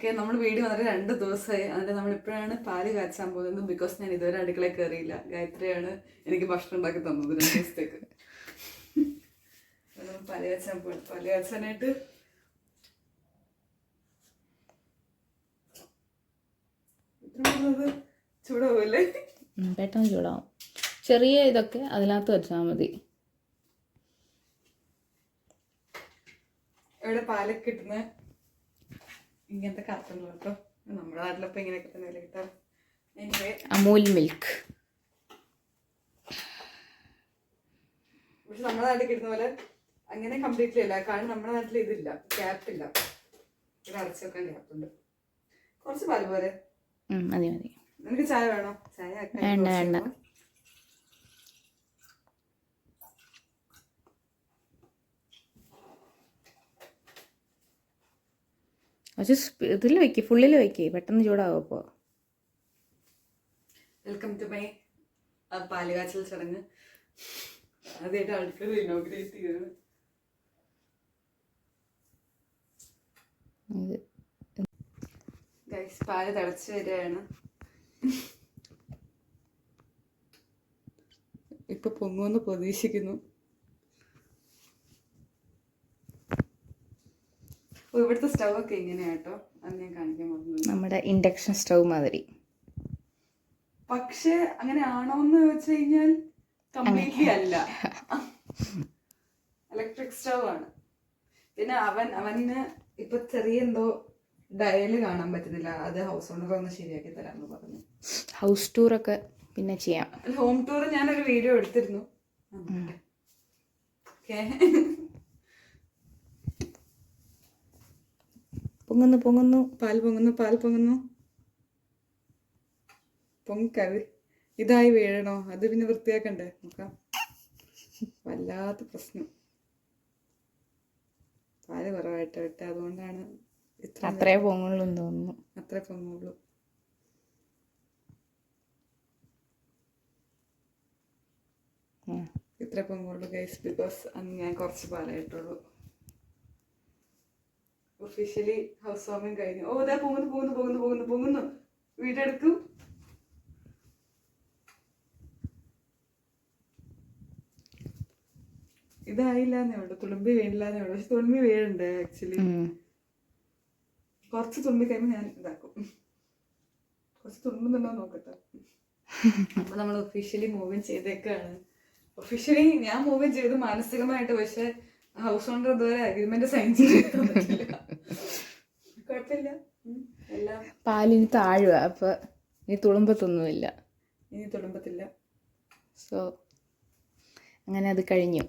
Okay, നമ്മൾ video വന്നിട്ട് 2 ദിവസമായി. അതിൻ്റെ നമ്മളിപ്പോഴാണ് പാല് കാച്ചാൻ പോകുന്നത്. ബിക്കോസ് ഞാൻ ഇതുവരെ അടുക്കളയിൽ കയറിയില്ല. ഗായത്രിയാണ് എനിക്ക് ഭക്ഷണം ഉണ്ടാക്കി തന്നത് 2 ദിവസത്തേക്ക്. പാല് കാച്ചാൻ പോയി. പാല് കാച്ചാനായിട്ട് ചൂടാവൂല്ലേ? പെട്ടെന്ന് ചൂടാവും. ചെറിയ ഇതൊക്കെ അതിനകത്ത് വെച്ചാൽ മതി. ഇവിടെ പാലൊക്കെ കിട്ടുന്ന ഇങ്ങനത്തെ കറുത്തുണ്ടല്ലോ കേട്ടോ. നമ്മുടെ നാട്ടിലപ്പോൾ ഇങ്ങനെയൊക്കെ തന്നെ വില കിട്ടാം. അമൂൽ മിൽക്ക്. പക്ഷെ നമ്മുടെ നാട്ടിൽ കിട്ടുന്ന പോലെ അങ്ങനെ കംപ്ലീറ്റ്ലി അല്ല. കാരണം നമ്മുടെ നാട്ടിൽ ഇതില്ല, ക്യാപ്പില്ല. ഇവിടെ അരച്ച് വെക്കാൻ ക്യാപ്പുണ്ട്. കുറച്ച് പാല് പോലെ മതി മതി. നിനക്ക് ചായ വേണോ? ചായ വേണ്ട വേണ്ട. പക്ഷെ ഇതിൽ വെക്ക്, ഫുള്ളിൽ വെക്ക്, പെട്ടെന്ന് ചൂടാവും. അപ്പോൾ വെൽക്കം ടു മൈ പാല് കാച്ചൽ ചടങ്ങ്. ആദ്യമായിട്ട് ആൾക്കാർ ഇനോഗ്രേറ്റ് ചെയ്തത്. ഗൈസ്, പാല് തിളച്ച് വരികയാണ്. ഇപ്പൊ പൊങ്ങുമെന്ന് പ്രതീക്ഷിക്കുന്നു. ഇവിടുത്തെ സ്റ്റൗ ഒക്കെ ഇങ്ങനെയാട്ടോ. അത് ഞാൻ കാണിക്കാൻ പോകുന്നത് നമ്മുടെ ഇൻഡക്ഷൻ സ്റ്റൗ മാതിരി. പക്ഷെ അങ്ങനെ ആണോന്ന് വെച്ച് കഴിഞ്ഞാൽ കംപ്ലീറ്റ്ലി അല്ല. ഇലക്ട്രിക് സ്റ്റൗ ആണ്. പിന്നെ അവന് ഇപ്പൊ ചെറിയ എന്തോ ഡയല് കാണാൻ പറ്റുന്നില്ല. അത് ഹൗസ് ഓണർ ഒന്ന് ശരിയാക്കി തരാമെന്ന് പറഞ്ഞു. ഹൗസ് ടൂറൊക്കെ പിന്നെ ചെയ്യാം. ഹോം ടൂർ ഞാനൊരു വീഡിയോ എടുത്തിരുന്നു. പൊങ്ങുന്നു പൊങ്ങുന്നു, പാൽ പൊങ്ങുന്നു, പാൽ പൊങ്ങുന്നു. പൊങ്ങിക്കറി ഇതായി വീഴണോ? അത് പിന്നെ വൃത്തിയാക്കണ്ടേ? നോക്കാം. വല്ലാത്ത പ്രശ്നം. പാല് കുറവായിട്ട് വിട്ട, അതുകൊണ്ടാണ് അത്രേ പൊങ്ങുള്ളൂ എന്ന് തോന്നുന്നു. അത്രേ പൊങ്ങുള്ളൂ. ഇത്ര പൊങ്ങുള്ളൂ ഗൈസ്. ബിക്കോസ് അന്ന് ഞാൻ കുറച്ച് പാലായിട്ടുള്ളൂ. ഒഫീഷ്യലി ഹൗസ് വാമിങ് കഴിഞ്ഞു. ഓ, ഇതാ പൊങ്ങുന്നു പൊങ്ങുന്നു പൊങ്ങുന്നു പൊങ്ങുന്നു പൊങ്ങുന്നു. വീടെടുക്കും. ഇതായില്ലാന്നേ ഉള്ളു, തുളുമ്പി വീണില്ലാന്നേ ഉള്ളു. പക്ഷെ തുളുമ്പി വീഴുണ്ട് ആക്ച്വലി. കുറച്ച് തുളുമ്പി കഴിയുമ്പോൾ ഞാൻ ഇതാക്കും. കുറച്ച് തുളുമ്പുന്നുണ്ടോ നോക്കട്ടെ. അപ്പൊ നമ്മൾ ഒഫീഷ്യലി മൂവ് ചെയ്തേക്കാണ്. ഒഫീഷ്യലി ഞാൻ മൂവ് ചെയ്ത് മാനസികമായിട്ട്. പക്ഷെ ഹൗസ് ഓണർ ഇതുവരെ അഗ്രിമെന്റ് സൈൻ ചെയ്തിട്ടില്ല. കുഴപ്പമില്ല, എല്ലാം പാലിന് താഴുക. അപ്പൊ ഇനി തുളുമ്പത്തൊന്നുമില്ല. ഇനി തുളുമ്പത്തില്ല. സോ അങ്ങനെ അത് കഴിഞ്ഞു.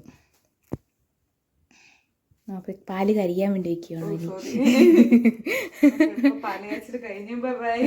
അപ്പൊ പാല് കരിയാൻ വേണ്ടി വെക്കുകയാണ്. പാല് കാച്ചിട്ട് കഴിഞ്ഞു. ബൈ.